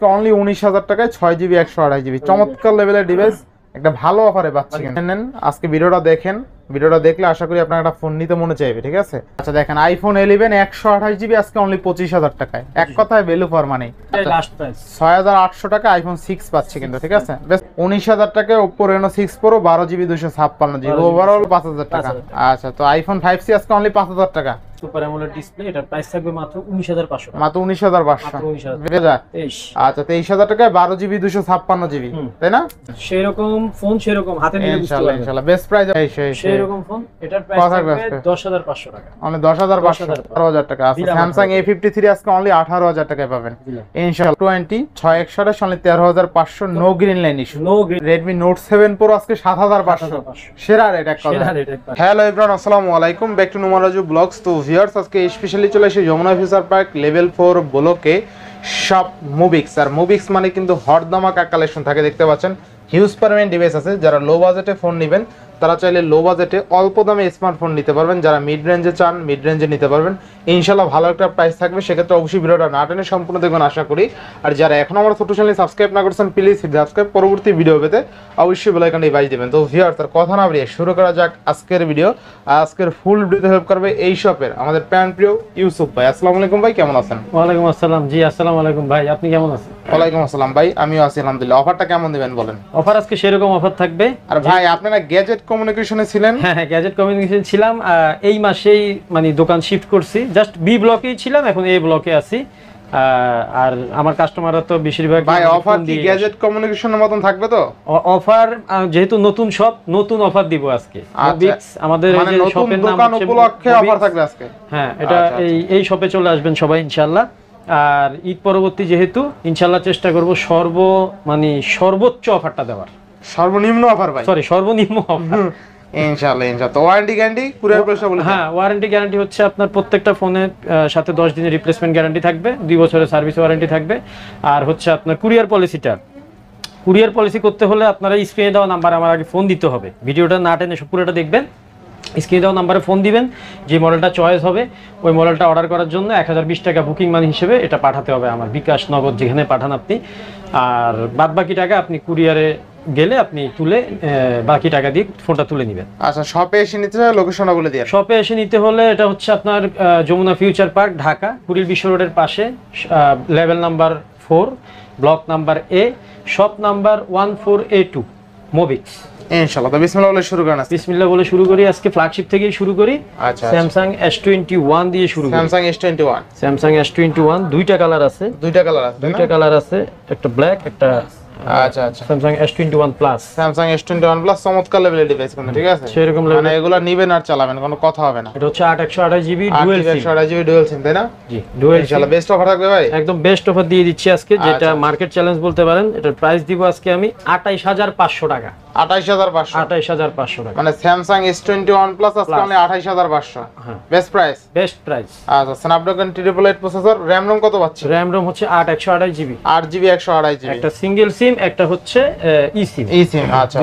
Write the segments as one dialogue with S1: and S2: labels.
S1: আজকে অনলি 19,000 টাকায় 6GB 128GB চমৎকার লেভেলের ডিভাইস একটা ভালো অফারে পাচ্ছেন। আজকে ভিডিওটা দেখেন, ভিডিওটা দেখলে আশা করি আপনার একটা ফোন নিতে মনে চাইবে, ঠিক আছে? আচ্ছা দেখেন আইফোন 11 128GB আজকে অনলি 25,000 টাকায়, এক কথায় value for money.
S2: Last price
S1: 6,800 টাকা আইফোন 6 পাচ্ছে কিন্তু, ঠিক আছে? বেশ 19,000 টাকায় Oppo Reno 6 Pro 12GB 256GB overall 5,000 টাকা। আচ্ছা তো আইফোন 5C আজকে অনলি 5,000 টাকা
S2: সুপার অ্যামোলেড ডিসপ্লে, এটার প্রাইস থাকবে মাত্র 19,500 টাকা।
S1: মাত্র 19,500। আচ্ছা 23,000 টাকায় 12GB 256GB, তাই না?
S2: সেরকম ফোন সেরকম হাতে নিয়ে বুঝতে পারবেন
S1: ইনশাআল্লাহ বেস্ট প্রাইস
S2: সেরকম ফোন। এটার প্রাইস থাকবে 10,500 টাকা,
S1: অনলি 10,500 18,000 টাকা। আচ্ছা Samsung A53 আজকে অনলি 18,000 টাকায় পাবেন ইনশাআল্লাহ। 6/128 only 13,500, no green line issue,
S2: no green.
S1: Redmi Note 7 Pro আজকে 7,500, সেরা রেট এক কথা। হ্যালো এভরিওয়ান, আসসালামু আলাইকুম, ব্যাক টু নুমারাজু ব্লগস। তো ভিউয়ার্স আজকে স্পেশালি চলে এসেছি যমুনা ফিউচার পার্ক লেভেল 4 ব্লকে শপ মুবিক্স। আর মুবিক্স মানে কিন্তু হট ধামাকা কালেকশন থাকে, দেখতে পাচ্ছেন হিউজ পরিমাণ ডিভাইস আছে। যারা লো বাজেটে ফোন নেবেন তারা চাইলে লো বাজেটে অল্প দামে স্মার্টফোন নিতে পারবেন, যারা মিড রেঞ্জে চান মিড রেঞ্জে নিতে পারবেন ইনশাআল্লাহ। ভালো একটা প্রাইস থাকবে, সেক্ষেত্রে অবশ্যই ভিডিওটা না টেনে সম্পূর্ণ দেখবেন আশা করি। আর যারা এখন আমার ছোট চ্যানেল সাবস্ক্রাইব না করেছেন প্লিজ সাবস্ক্রাইব, পরবর্তী ভিডিও পেতে অবশ্যই বেল আইকনটি বাজিয়ে দিবেন। তো ভিউয়ার্স আর কথা না বাড়িয়ে শুরু করা যাক আজকের ভিডিও। আজকের ফুল ভিডিওতে হেল্প করবে এই শপের আমাদের প্যান প্রিয় ইউসুফ ভাই। আসসালামু আলাইকুম ভাই, কেমন আছেন?
S2: ওয়ালাইকুম আসসালাম। জি আসসালামু আলাইকুম ভাই, আপনি কেমন আছেন?
S1: ওয়ালাইকুম আসসালাম ভাই, আমিও আছি আলহামদুলিল্লাহ। অফারটা কেমন দিবেন বলেন?
S2: অফার আজকে সেরকম অফার থাকবে।
S1: আর ভাই আপনারা গ্যাজেট কমিউনিকেশনে ছিলেন?
S2: হ্যাঁ হ্যাঁ, গ্যাজেট কমিউনিকেশন ছিলাম, এই মাসেই মানে দোকান শিফট করছি। জাস্ট বি ব্লকেই ছিলাম, এখন এই ব্লকে আছি। আর আমার কাস্টমাররা তো বেশিরভাগ
S1: ভাই অফার কি গ্যাজেট কমিউনিকেশনের মতন থাকবে? তো
S2: অফার যেহেতু নতুন শপ, নতুন অফার দিব আজকে। মুবিক্স আমাদের এই যে শপের নাম
S1: দোকান উপলক্ষে অফার থাকবে আজকে।
S2: হ্যাঁ, এটা এই শপে চলে আসবেন সবাই ইনশাআল্লাহ। আর ঈদ পরবর্তী যেহেতু ইনশাআল্লাহ চেষ্টা করব সর্বোচ্চ অফারটা দেওয়ার।
S1: সর্বনিম্ন অফার ভাই,
S2: সরি সর্বনিম্ন অফার
S1: ইনশাআল্লাহ। তো ওয়ারেন্টি গ্যারান্টি কুরিয়ার পয়সা বলে?
S2: হ্যাঁ, ওয়ারেন্টি গ্যারান্টি হচ্ছে আপনার প্রত্যেকটা ফোনের সাথে 10 দিনের রিপ্লেসমেন্ট গ্যারান্টি থাকবে, 2 বছরের সার্ভিস ওয়ারেন্টি থাকবে। আর হচ্ছে আপনার কুরিয়ার পলিসি করতে হলে আপনারা স্ক্রিনে দেওয়া নাম্বারে আমার আগে ফোন দিতে হবে। ভিডিওটা না টেনে পুরোটা দেখবেন, স্ক্রিনে দেওয়া নাম্বারে ফোন দিবেন, যে মডেলটা চয়েস হবে ওই মডেলটা অর্ডার করার জন্য 1020 টাকা বুকিং মানি হিসেবে এটা পাঠাতে হবে আমার বিকাশ, নগদ, যেখানে পাঠান আপনি। আর বাদ বাকি টাকা আপনি কুরিয়ারে গেলে আপনি তুলে বাকি টাকা দিয়ে ফোনটা তুলে নেবেন।
S1: আচ্ছা শপে এসে নিতে হলে লোকেশনটা বলে দিন।
S2: শপে এসে নিতে হলে এটা হচ্ছে আপনার যমুনা ফিউচার পার্ক, ঢাকা, কুড়িল বিশ্ব রোডের পাশে, level number 4, block number A, shop number 14A2, মুবিক্স।
S1: ইনশাআল্লাহ তো বিসমিল্লাহ বলে শুরু করেন।
S2: বিসমিল্লাহ বলে শুরু করি, আজকে ফ্ল্যাগশিপ থেকেই শুরু করি।
S1: আচ্ছা
S2: স্যামসাং S21 দিয়ে শুরু করি। স্যামসাং S21 দুইটা কালার আছে, দুইটা কালার আছে, একটা ব্ল্যাক, একটা
S1: আচ্ছা
S2: Samsung S21 plus.
S1: Samsung S21 plus চমৎকার লেভেলের ডিভাইস কিন্তু, ঠিক আছে?
S2: সেরকম
S1: মানে এগুলা নিবেন আর চালাবেন, কোনো কথা হবে না।
S2: এটা হচ্ছে 8/128GB dual SIM.
S1: 8/128GB dual SIM, তাই না?
S2: জি, ডুয়াল সিম।
S1: ইনশাআল্লাহ বেস্ট অফার থাকবে ভাই,
S2: একদম বেস্ট অফার দিয়ে দিচ্ছি আজকে, যেটা মার্কেট চ্যালেঞ্জ বলতে পারেন। এটার প্রাইস দিব আজকে আমি 28,500 টাকা।
S1: 28,500
S2: টাকা,
S1: মানে স্যামসাং S21 প্লাস আজকে অনলি 28,500। হ্যাঁ, বেস্ট প্রাইস। আচ্ছা স্ন্যাপড্রাগন 888 প্রসেসর, র‍্যাম রম কত পাচ্ছেন?
S2: র‍্যাম রম হচ্ছে 8/128GB,
S1: 8GB 128GB,
S2: একটা সিঙ্গেল সিম, একটা হচ্ছে ই সিম।
S1: আচ্ছা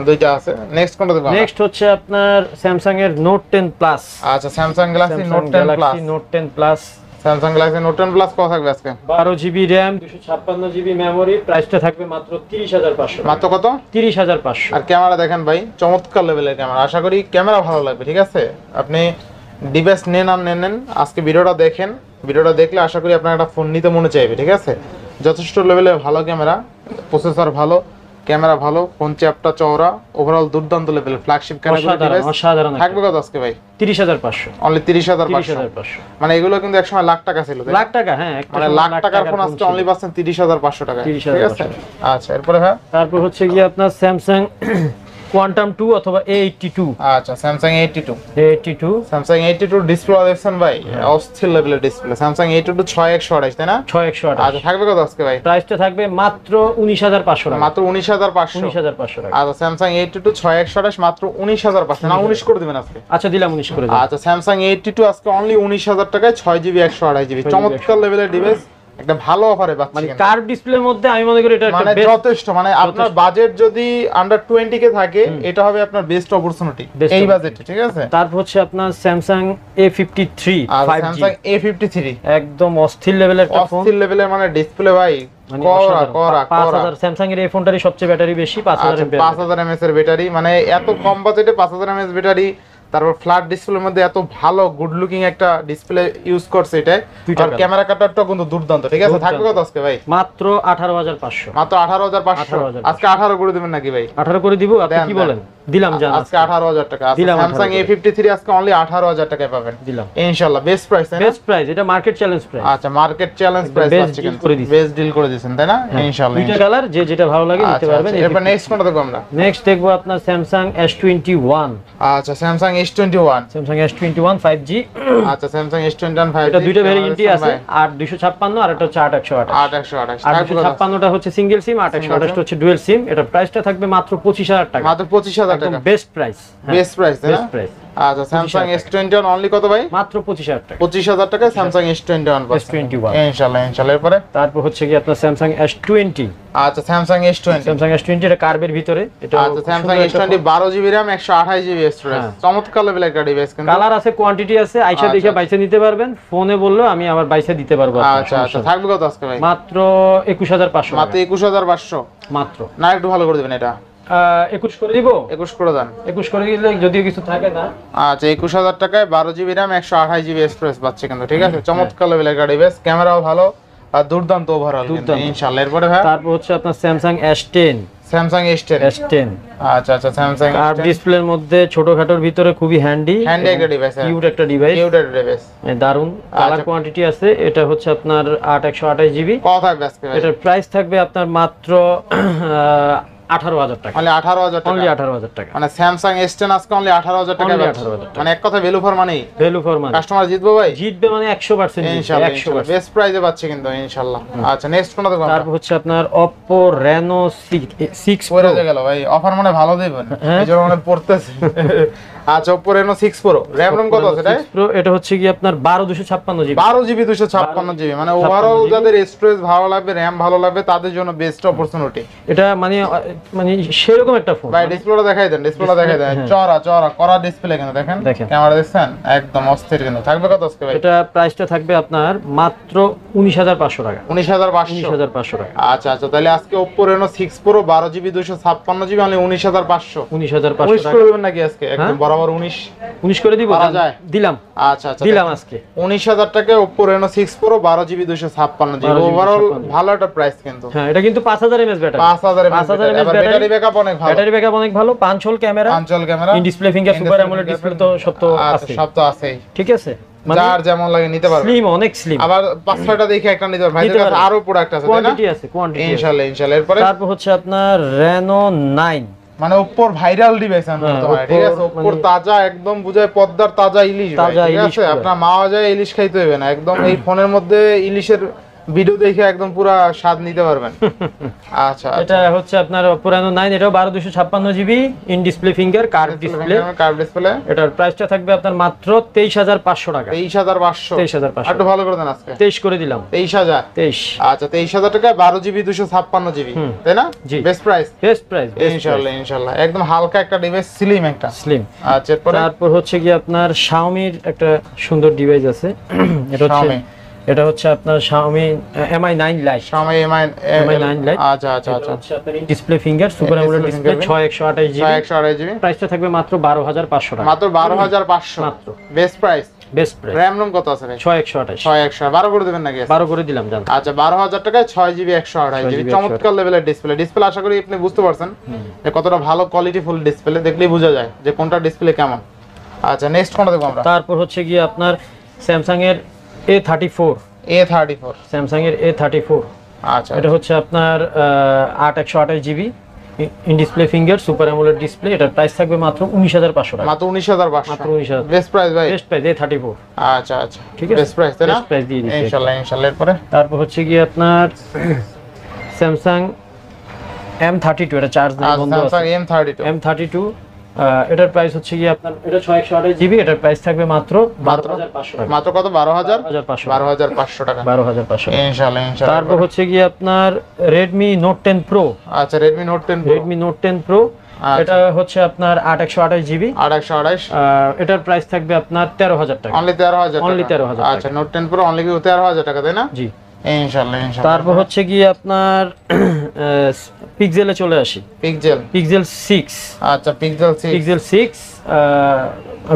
S1: দুইটা আছে। নেক্সট কোনটা দেব?
S2: নেক্সট হচ্ছে আপনার স্যামসাং এর Note 10 প্লাস।
S1: আচ্ছা Samsung Galaxy Note 10 plus.
S2: Note 10 plus,
S1: Samsung Galaxy Note 10 plus কত থাকবে আজকে?
S2: 12GB র‍্যাম, 256GB মেমরি, প্রাইসটা থাকবে মাত্র 30,500।
S1: মাত্র কত?
S2: 30,500।
S1: আর ক্যামেরা দেখেন ভাই, চমৎকার লেভেলের ক্যামেরা, আশা করি ক্যামেরা ভালো লাগবে, ঠিক আছে? আপনি ডিভাইস নেন আজকে ভিডিওটা দেখেন, ভিডিওটা দেখলে আশা করি আপনার একটা ফোন নিতে মনে চাইবে, ঠিক আছে? যথেষ্ট লেভেলের ভালো ক্যামেরা, প্রসেসর ভালো, ক্যামেরা ভালো, ফোন চ্যাপটা চওড়া, ওভারঅল দুর্দান্ত লেভেলের ফ্ল্যাগশিপ ক্যামেরা ডিভাইস।
S2: অসাধারণ।
S1: থাকবে কত আজকে ভাই?
S2: 30,500,
S1: অনলি 30,500। মানে এগুলো কিন্তু একসময় লাখ টাকা ছিল,
S2: লাখ টাকা। হ্যাঁ,
S1: মানে লাখ টাকার ফোন আজকে অনলি পাচ্ছেন 30,500 টাকা, ঠিক আছে? আচ্ছা এরপরে ভাই,
S2: তারপর হচ্ছে কি আপনার স্যামসাং কোয়ান্টাম 2 অথবা A82।
S1: আচ্ছা স্যামসাং A82, স্যামসাং 82 ডিসপ্লে দেখছেন ভাই, অস্থির লেভেলের ডিসপ্লে। স্যামসাং A82 6/128, তাই না?
S2: 6/128।
S1: আচ্ছা থাকবে কত আজকে ভাই?
S2: প্রাইসটা থাকবে মাত্র 19,500 টাকা।
S1: মাত্র 19,500 টাকা। আচ্ছা স্যামসাং A82 6/128 মাত্র 19,500 না 19 করে দিবেন আজকে?
S2: আচ্ছা দিলাম 19 করে।
S1: আচ্ছা স্যামসাং A82 আজকে অনলি 19,000 টাকায় 6GB 128GB চমৎকার লেভেলের ডিভাইস, একটা ভালো অফারে পাচ্ছেন।
S2: মানে কার্ভ ডিসপ্লের মধ্যে আমি মনে করি এটা
S1: মানে যথেষ্ট, মানে আপনার বাজেট যদি আন্ডার 20 কে থাকে এটা হবে আপনার বেস্ট অপরচুনিটি এই বাজেটে, ঠিক আছে?
S2: তারপর হচ্ছে আপনার Samsung A53 5G,
S1: Samsung A53
S2: একদম অস্থির লেভেলের একটা ফোন,
S1: অস্থির লেভেলের মানে ডিসপ্লে ভাই,
S2: মানে
S1: করা
S2: 5000 স্যামসাং এর এই ফোনটারই সবচেয়ে ব্যাটারি বেশি 5000 এমএএইচ
S1: 5000 এমএএইচ এর ব্যাটারি, মানে এত কম বাজেটে 5000 এমএএইচ ব্যাটারি, তারপর ফ্ল্যাট ডিসপ্লের মধ্যে এত ভালো গুড লুকিং একটা ডিসপ্লে ইউজ করছে এটা। আর ক্যামেরা কাটারটা কিন্তু দুর্দান্ত, ঠিক আছে। থাকবে কত আজকে ভাই?
S2: মাত্র 18500।
S1: মাত্র 18500। আজকে 18 করে দিবেন নাকি ভাই?
S2: 18 করে দিব, আপনি কি বলেন? দিলাম জান
S1: আজকে 18000 টাকা। স্যামসাং A53 আজকে অনলি 18000 টাকায় পাবেন
S2: দিলাম
S1: ইনশাআল্লাহ। বেস্ট প্রাইস, তাই না?
S2: বেস্ট প্রাইস, এটা মার্কেট চ্যালেঞ্জ প্রাইস।
S1: আচ্ছা, মার্কেট চ্যালেঞ্জ প্রাইস আছে কিন্তু বেস্ট ডিল করে দিয়েছেন, তাই না? ইনশাআল্লাহ।
S2: দুইটা কালার যে যেটা ভালো লাগে নিতে পারবেন।
S1: এরপর নেক্সট কোনটা দেখব আমরা?
S2: নেক্সট দেখব আপনার স্যামসাং S21।
S1: আচ্ছা, Samsung S21,
S2: Samsung S21 5G।
S1: আচ্ছা, স্যামসাং S21 5G,
S2: এটা দুইটা ভেরিয়েন্টই আছে, 8256 আর একটা হচ্ছে 8128।
S1: 8128।
S2: 8256টা হচ্ছে সিঙ্গেল সিম, 8128টা হচ্ছে ডুয়াল সিম। এটা প্রাইসটা থাকবে মাত্র 25000 টাকা।
S1: মাত্র 25000 টাকা,
S2: বেস্ট প্রাইস।
S1: বেস্ট প্রাইস, তাই না?
S2: Best price.
S1: আচ্ছা, স্যামসাং S21 অনলি কত ভাই?
S2: মাত্র 25000 টাকা।
S1: 25000 টাকা স্যামসাং S21
S2: S21
S1: ইনশাআল্লাহ। ইনশাআল্লাহ। এরপরে
S2: তারপর হচ্ছে কি আপনার স্যামসাং S20।
S1: আচ্ছা, স্যামসাং S20।
S2: স্যামসাং S20 এটা কার্ভের ভিতরে। এটা
S1: আচ্ছা, Samsung S20 12GB RAM 128GB storage, চমৎকার লেভেল একটা ডিভাইস কিন্তু।
S2: কালার আছে, কোয়ান্টিটি আছে, আইসা দেখে বাইসা নিতে পারবেন। ফোনে বললেও আমি আবার বাইসা দিতে পারবো।
S1: আচ্ছা আচ্ছা, থাকবে কত আজকে ভাই?
S2: মাত্র 21500।
S1: মাত্র 21500
S2: মাত্র।
S1: না একটু ভালো করে দিবেন এটা?
S2: 21 করে দিব।
S1: 21 করে দেন।
S2: 21 করে দিলে যদিও কিছু থাকে না।
S1: আচ্ছা, 21000 টাকায় 12GB RAM 128GB স্টোরেজ পাচ্ছে কিন্তু, ঠিক আছে। চমৎকার লেভেল একটা ডিভাইস, ক্যামেরাও ভালো আর দুর্দান্ত ওভারঅল কিন্তু ইনশাআল্লাহ। এরপরে ভাই
S2: তারপর হচ্ছে আপনার স্যামসাং S10।
S1: Samsung S10।
S2: আচ্ছা
S1: আচ্ছা, স্যামসাং
S2: আর ডিসপ্লের মধ্যে ছোটখাটোর ভিতরে খুবই হ্যান্ডি
S1: একটা ডিভাইস,
S2: কিউট একটা ডিভাইস, দারুন। কালার কোয়ান্টিটি আছে। এটা হচ্ছে আপনার 8128GB।
S1: কত থাকবে আজকে ভাই?
S2: এটার প্রাইস থাকবে আপনার মাত্র 18000 টাকা।
S1: মানে 18000 টাকা,
S2: অনলি 18000 টাকা।
S1: মানে স্যামসাং S10 আজকে অনলি 18000 টাকা। মানে এক কথা value for money.
S2: Value for money.
S1: Customer জিতবে ভাই?
S2: জিতবে মানে 100%
S1: ইনশাআল্লাহ। 100% বেস্ট প্রাইসে পাচ্ছে কিন্তু ইনশাআল্লাহ। আচ্ছা, নেক্সট কোনটা দেখব?
S2: তারপর হচ্ছে আপনার Oppo Reno 6
S1: Pro গেল ভাই, অফার মানে ভালো দেবেন এই জন্য মানে পড়তেছে। আচ্ছা, Oppo Reno 6 Pro, RAM ROM কত আছে এটা?
S2: Pro এটা হচ্ছে কি আপনার 12256GB।
S1: 12GB 256GB, মানে ওভারঅল যাদের স্টোরেজ ভালো লাগবে, RAM ভালো লাগবে তাদের জন্য বেস্ট অপরচুনিটি
S2: এটা। মানে সেরকম একটা ফোন
S1: ভাই। ডিসপ্লেটা দেখাই দেন, ডিসপ্লেটা দেখাই দেন। চড়া করা ডিসপ্লে কিন্তু দেখেন, ক্যামেরা দেখছেন একদম অস্থির কিন্তু। থাকবে কত আজকে ভাই?
S2: এটা প্রাইসটা থাকবে আপনার মাত্র 19500 টাকা।
S1: 19500
S2: টাকা।
S1: আচ্ছা আচ্ছা, তাহলে আজকে Oppo Reno 6 Pro 12GB 256GB only 19500।
S2: 19500 টাকা
S1: করে দিবেন নাকি আজকে? একদম বরাবর 19
S2: করে দিব। দিলাম।
S1: আচ্ছা আচ্ছা,
S2: দিলাম আজকে
S1: 19000 টাকায় Oppo Reno 6 Pro 12GB 256GB। Overall ভালো একটা প্রাইস কিন্তু।
S2: হ্যাঁ, এটা কিন্তু 5000 mAh battery.
S1: 5000 mAh battery backup অনেক ভালো।
S2: ব্যাটারি ব্যাকআপ অনেক ভালো। পাঁচল camera, in display finger, super AMOLED display তো সব তো আছে।
S1: সব তো আছেই,
S2: ঠিক আছে।
S1: যার যেমন লাগে নিতে পারবে।
S2: স্লিম, অনেক স্লিম।
S1: আবার 5-6টা দেখে একটা নিতে পারবে। ভাইদের কাছে আরো প্রোডাক্ট আছে, তাই না?
S2: কোয়ান্টিটি আছে, কোয়ান্টিটি
S1: ইনশাআল্লাহ ইনশাআল্লাহ। এরপরে
S2: তারপর হচ্ছে আপনার Reno 9,
S1: মানে Oppo ভাইরাল ডিভাইস আমরা তো হয়, ঠিক আছে। Oppo তাজা একদম বুঝায় পদ্মার তাজা ইলিশ, ঠিক আছে। আপনার মাওয়া যায় ইলিশ খাইতে হবে না, একদম এই ফোনের মধ্যে ইলিশের ভিডিও দেখে একদম পুরো স্বাদ নিতে পারবেন। আচ্ছা,
S2: এটা হচ্ছে আপনার Oppo Reno 9, এটাও 12256GB, in display finger, curve display. এটার প্রাইসটা থাকবে আপনার মাত্র 23500 টাকা।
S1: 23500 একটু ভালো করে দেন আজকে।
S2: 23 করে দিলাম।
S1: 23000। আচ্ছা, 23000 টাকা 12GB 256GB, তাই না? বেস্ট প্রাইস,
S2: বেস্ট প্রাইস
S1: ইনশাআল্লাহ ইনশাআল্লাহ। একদম হালকা একটা ডিভাইস, স্লিম একটা,
S2: স্লিম।
S1: আচ্ছা,
S2: তারপর হচ্ছে কি আপনার Xiaomi-র একটা সুন্দর ডিভাইস আছে। এটা হচ্ছে আপনার Xiaomi Mi 9 Lite।
S1: Xiaomi Mi 9 Lite। আচ্ছা আচ্ছা আচ্ছা,
S2: হচ্ছে আপনার display finger, super AMOLED display, 6128GB। প্রাইসটা থাকবে মাত্র 12500 টাকা।
S1: মাত্র 12500
S2: মাত্র।
S1: Best price.
S2: Best price.
S1: RAM ROM কত আছে ভাই?
S2: 6128।
S1: 12 করে দিবেন নাকি?
S2: 12 করে দিলাম জান।
S1: আচ্ছা, 12000 টাকায় 6GB 128GB, চমৎকার লেভেলের ডিসপ্লে। আশা করি আপনি বুঝতে পারছেন যে কতটা ভালো কোয়ালিটি ফুল ডিসপ্লে, দেখলেই বোঝা যায় যে কোনটা ডিসপ্লে কেমন। আচ্ছা, নেক্সট কোনটা দেখব আমরা?
S2: তারপর হচ্ছে কি আপনার স্যামসাং এর A34। স্যামসাং এর A34।
S1: আচ্ছা,
S2: এটা হচ্ছে আপনার 8128GB, in display finger, super AMOLED display. এটার প্রাইস থাকবে মাত্র 19500 টাকা।
S1: মাত্র 19500।
S2: মাত্র 19000।
S1: বেস্ট প্রাইস ভাই,
S2: বেস্ট প্রাইস A34।
S1: আচ্ছা আচ্ছা,
S2: ঠিক আছে,
S1: বেস্ট প্রাইস, তাই না?
S2: বেস্ট প্রাইস দিয়ে দিচ্ছি
S1: ইনশাআল্লাহ ইনশাআল্লাহ। এরপরে
S2: তারপর হচ্ছে কি আপনার স্যামসাং M32, এটা চার্জ নেই, বন্ধ আছে।
S1: Samsung M32।
S2: এটার প্রাইস হচ্ছে কি আপনার, এটা 6128GB, এটার প্রাইস থাকবে মাত্র 12500 টাকা।
S1: মাত্র কত?
S2: 12500
S1: টাকা।
S2: 12500
S1: ইনশাআল্লাহ ইনশাআল্লাহ।
S2: তারপর হচ্ছে কি আপনার Redmi Note 10 Pro।
S1: আচ্ছা, Redmi Note 10 Pro।
S2: Redmi Note 10 Pro, এটা হচ্ছে আপনার 8128GB। এটার প্রাইস থাকবে আপনার 13000 টাকা।
S1: অনলি 13000 টাকা।
S2: অনলি 13000
S1: আচ্ছা, Note 10 Pro অনলি 13000 টাকা, তাই না?
S2: জি।
S1: ইনশাআল্লাহ ইনশাআল্লাহ।
S2: তারপর হচ্ছে কি আপনার পিক্সেলে চলে আসি। পিক্সেল 6।
S1: আচ্ছা Pixel 6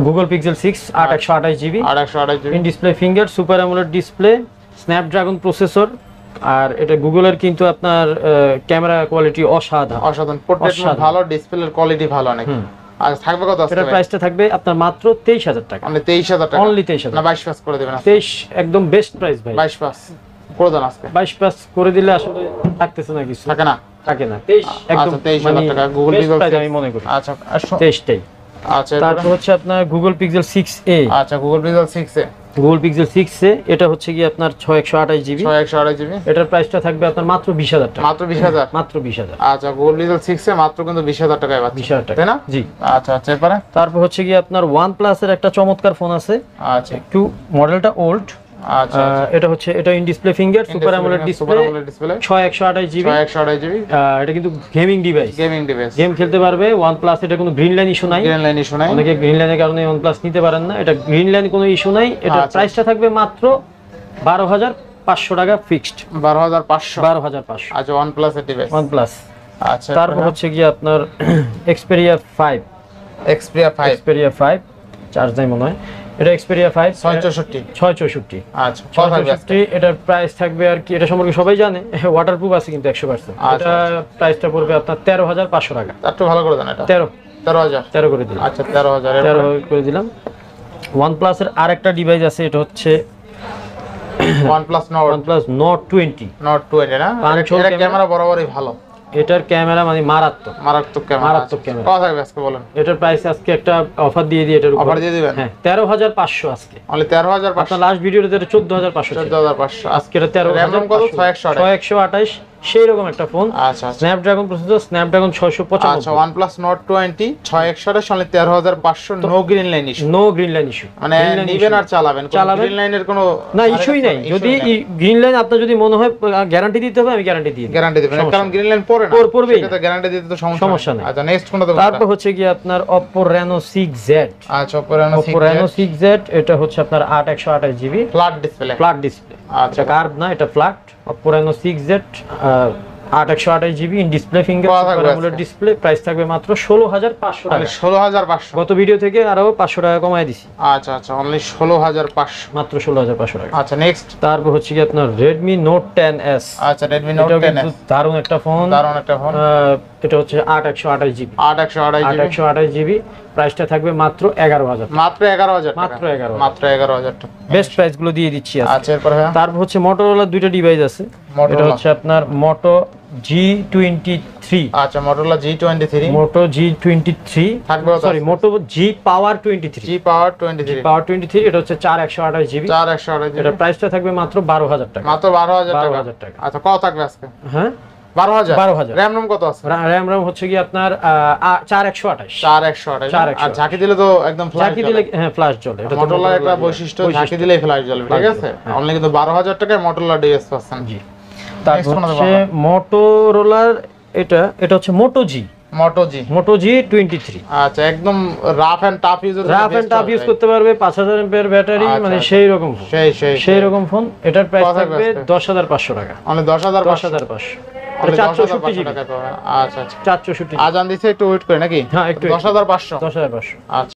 S2: Google Pixel 6 828 GB,
S1: 828 GB
S2: in display finger, super AMOLED display, Snapdragon processor. আর এটা গুগলের কিন্তু আপনার ক্যামেরা কোয়ালিটি অসাধারণ।
S1: পোর্ট্রেট মোড ভালো, ডিসপ্লের কোয়ালিটি ভালো অনেক। আর থাকবে কত আজকে?
S2: এটার প্রাইসটা থাকবে আপনার মাত্র 23000 টাকা।
S1: মানে 23000 টাকা,
S2: অনলি 23000
S1: না 22 পাস করে দিবেন?
S2: 23 একদম বেস্ট প্রাইস ভাই।
S1: 22 পাস করে দেন আজকে।
S2: 22 পাস করে দিলে আসলে থাকতেছে না কিছু,
S1: থাকে না
S2: 23 একদম।
S1: আচ্ছা 23000 টাকা গুগল পিক্সেল
S2: আমি মনে করি।
S1: আচ্ছা
S2: 23টাই।
S1: আচ্ছা
S2: তারপর হচ্ছে আপনার গুগল পিক্সেল 6a।
S1: আচ্ছা গুগল পিক্সেল 6 এ,
S2: গুগল পিক্সেল 6a এটা হচ্ছে কি আপনার 6128 জিবি।
S1: 6128 জিবি।
S2: এটার প্রাইসটা থাকবে আপনার মাত্র 20000 টাকা।
S1: মাত্র 20000?
S2: মাত্র 20000।
S1: আচ্ছা গুগল পিক্সেল 6 এ মাত্র কিন্তু 20000 টাকায় পাচ্ছেন।
S2: 20000 টাকা,
S1: তাই না?
S2: জি।
S1: আচ্ছা আচ্ছা এরপরে
S2: তারপর হচ্ছে কি আপনার OnePlus এর একটা চমৎকার ফোন আছে।
S1: আচ্ছা
S2: একটু মডেলটা ওল্ড।
S1: আচ্ছা
S2: এটা in display finger, super AMOLED display, 6128 GB.
S1: 6128 GB.
S2: এটা কিন্তু গেমিং ডিভাইস, গেম খেলতে পারবে OnePlus। এটা কোনো গ্রিন লাইন ইস্যু নাই। অনেকে গ্রিন লাইনের কারণে OnePlus নিতে পারেন না, এটা গ্রিন লাইন কোনো ইস্যু নাই। এটা প্রাইসটা থাকবে মাত্র 12500 টাকা ফিক্সড। 12500।
S1: আচ্ছা OnePlus এর ডিভাইস।
S2: OnePlus।
S1: আচ্ছা
S2: তারপর হচ্ছে কি আপনার Xperia 5। Xperia 5 চার্জ নাই মনে হয়। এটা Xperia 5 664।
S1: আচ্ছা
S2: 664 এটার প্রাইস থাকবে আর কি, এটা সম্পর্কে সবাই জানে, ওয়াটারপ্রুফ আছে কিন্তু 100%। এটা প্রাইসটা পড়বে আপনার 13500 টাকা।
S1: একটু ভালো করে দেন এটা। 13000
S2: করে দিলাম।
S1: আচ্ছা 13000
S2: করে দিলাম। OnePlus এর আরেকটা ডিভাইস আছে, এটা হচ্ছে
S1: OnePlus Nord 20 না? এটা ক্যামেরা বরাবরই ভালো।
S2: এটার ক্যামেরা মানে মারাত্মক ক্যামেরা।
S1: কত থাকবে আজকে বলেন? এটার
S2: প্রাইস আজকে একটা অফার দিয়ে দিই, এটার উপর
S1: অফার দিয়ে দিবেন?
S2: হ্যাঁ 13500 আজকে।
S1: অনলি 13500?
S2: আপনার লাস্ট ভিডিওতে এটা 14500 ছিল।
S1: 14500
S2: আজকে এটা 13500।
S1: কত? 628
S2: সেই রকম একটা ফোন।
S1: আচ্ছা
S2: স্ন্যাপড্রাগন প্রসেসর, স্ন্যাপড্রাগন 695।
S1: আচ্ছা OnePlus Nord 20 628 only 13500। No green line issue. মানে নিবেন আর চালাবেন, গ্রিন লাইনের কোনো
S2: না ইস্যুই নাই। যদি গ্রিন লাইন আপনার যদি মনে হয় গ্যারান্টি দিতে হবে, আমি গ্যারান্টি দিই।
S1: গ্যারান্টি দিবেন, কারণ গ্রিন লাইন পড়বে সেটা গ্যারান্টি দিতে তো সমস্যা নেই। আচ্ছা নেক্সট কোনটা দেব?
S2: তারপর হচ্ছে কি আপনার Oppo Reno 6Z।
S1: আচ্ছা Oppo Reno 6Z
S2: এটা হচ্ছে আপনার 8128 জিবি,
S1: ফ্ল্যাট ডিসপ্লে।
S2: আচ্ছা কার্ভ না, এটা flat. Oppo Reno 6Z 8128 GB, in display finger, super AMOLED display. Price থাকবে মাত্র 16500 টাকা।
S1: 16500।
S2: গত ভিডিও থেকে আরো 500 টাকা কমায় দিছি।
S1: আচ্ছা আচ্ছা অনলি 16500,
S2: মাত্র 16500 টাকা।
S1: আচ্ছা নেক্সট।
S2: তারপর হচ্ছে কি আপনার Redmi Note 10s।
S1: আচ্ছা Redmi Note 10s
S2: দারুণ একটা ফোন। এটা হচ্ছে 8128 জিবি। 8128 জিবি। প্রাইসটা থাকবে মাত্র 11000।
S1: মাত্র 11000 টাকা। মাত্র 11000 টাকা।
S2: বেস্ট প্রাইস গুলো দিয়ে দিচ্ছি আজকে।
S1: আচ্ছা এরপর
S2: তারপর হচ্ছে Motorola দুইটা ডিভাইস আছে। এটা হচ্ছে আপনার Moto G23।
S1: আচ্ছা Motorola G23
S2: থাকবে। Sorry Moto G Power 23। এটা হচ্ছে 4128 জিবি। এটা প্রাইসটা থাকবে মাত্র 12000 টাকা।
S1: মাত্র 12000 টাকা। আচ্ছা কত থাকবে আজকে? হ্যাঁ 12000। র‍্যাম রম কত আছে?
S2: র‍্যাম হচ্ছে কি আপনার 4128।
S1: আর ঝাঁকি দিলে তো একদম ফ্ল্যাশ জ্বলে।
S2: হ্যাঁ ফ্ল্যাশ জ্বলে। এটা
S1: Motorola একটা বৈশিষ্ট্য, ঝাঁকি দিলেই ফ্ল্যাশ জ্বলবে। ঠিক আছে, অনলি কিন্তু 12000 টাকায় Motorola ডিভাইস পাচ্ছেন। জি।
S2: তারপর হচ্ছে Motorola এটা হচ্ছে Moto G23।
S1: আচ্ছা একদম রাফ এন্ড টাফ
S2: ইউজ করতে পারবে। 5000 এমপিআর ব্যাটারি, মানে সেই রকম ফোন। সেই রকম ফোন। এটার প্রাইস থাকবে 10500 টাকা।
S1: মানে 10500।
S2: 464 জিবি।
S1: আচ্ছা আচ্ছা 464। আজান দিছে, একটু ওয়েট করে নাকি?
S2: হ্যাঁ একটু।
S1: 10500।
S2: আচ্ছা।